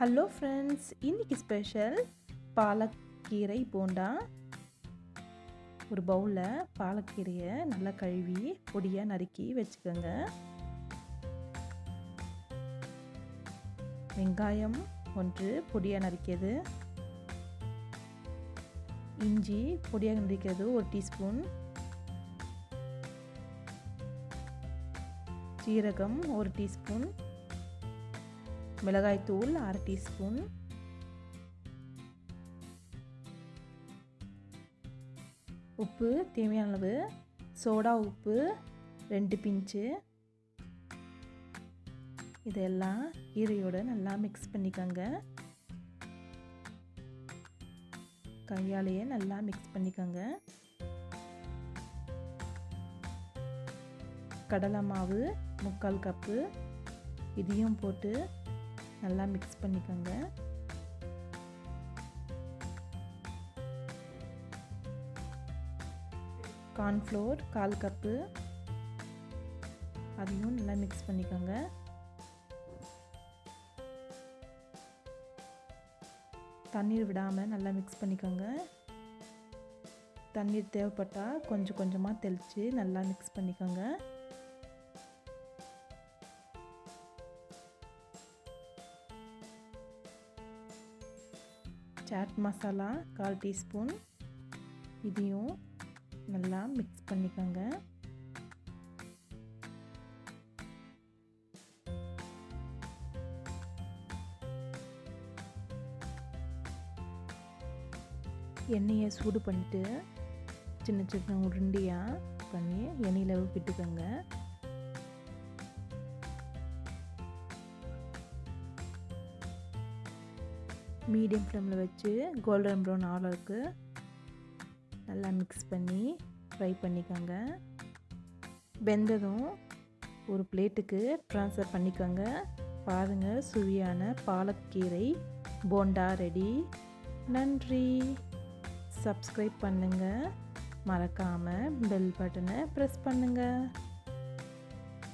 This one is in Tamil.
ஹலோ ஃப்ரெண்ட்ஸ், இன்னைக்கு ஸ்பெஷல் பாலக் கீரை போண்டா. ஒரு பவுலில் பாலக்கீரையை நல்லா கழுவி பொடியாக நறுக்கி வச்சுக்கோங்க. வெங்காயம் 1 பொடியாக நறுக்கியது, இஞ்சி பொடியாக நறுக்கிறது 1 டீஸ்பூன், சீரகம் 1 டீஸ்பூன், மிளகாய்த்தூள் 1/2 டீஸ்பூன், உப்பு தேவையான அளவு, சோடா உப்பு 2 பிஞ்சு. இதெல்லாம் கீரையோட நல்லா மிக்ஸ் பண்ணிக்கோங்க. கையாலேயே நல்லா மிக்ஸ் பண்ணிக்கோங்க. கடலை மாவு 3/4 கப்பு, இதையும் போட்டு நல்லா மிக்ஸ் பண்ணிக்கோங்க. கார்ன்ஃப்ளோர் 1/4 கப்பு, அதையும் நல்லா மிக்ஸ் பண்ணிக்கோங்க. தண்ணீர் விடாமல் நல்லா மிக்ஸ் பண்ணிக்கோங்க. தண்ணீர் தேவைப்பட்டால் கொஞ்சம் கொஞ்சமாக தெளித்து நல்லா மிக்ஸ் பண்ணிக்கோங்க. சாட் மசாலா 1/4 டீஸ்பூன், இதையும் நல்லா மிக்ஸ் பண்ணிக்கோங்க. எண்ணெயை சூடு பண்ணிட்டு சின்ன சின்ன உருண்டையாக பண்ணி எண்ணெயில் விட்டுக்கோங்க. மீடியம் ஃப்ளேமில் வச்சு கோல்டன் ப்ரௌன் ஆகிறதுக்கு நல்லா மிக்ஸ் பண்ணி ஃப்ரை பண்ணிக்கோங்க. வெந்ததும் ஒரு பிளேட்டுக்கு ட்ரான்ஸ்ஃபர் பண்ணிக்கோங்க. பாருங்கள், சுவையான பாலக்கீரை போண்டா ரெடி. நன்றி. சப்ஸ்கிரைப் பண்ணுங்கள், மறக்காமல் பெல் பட்டனை ப்ரெஸ் பண்ணுங்கள்.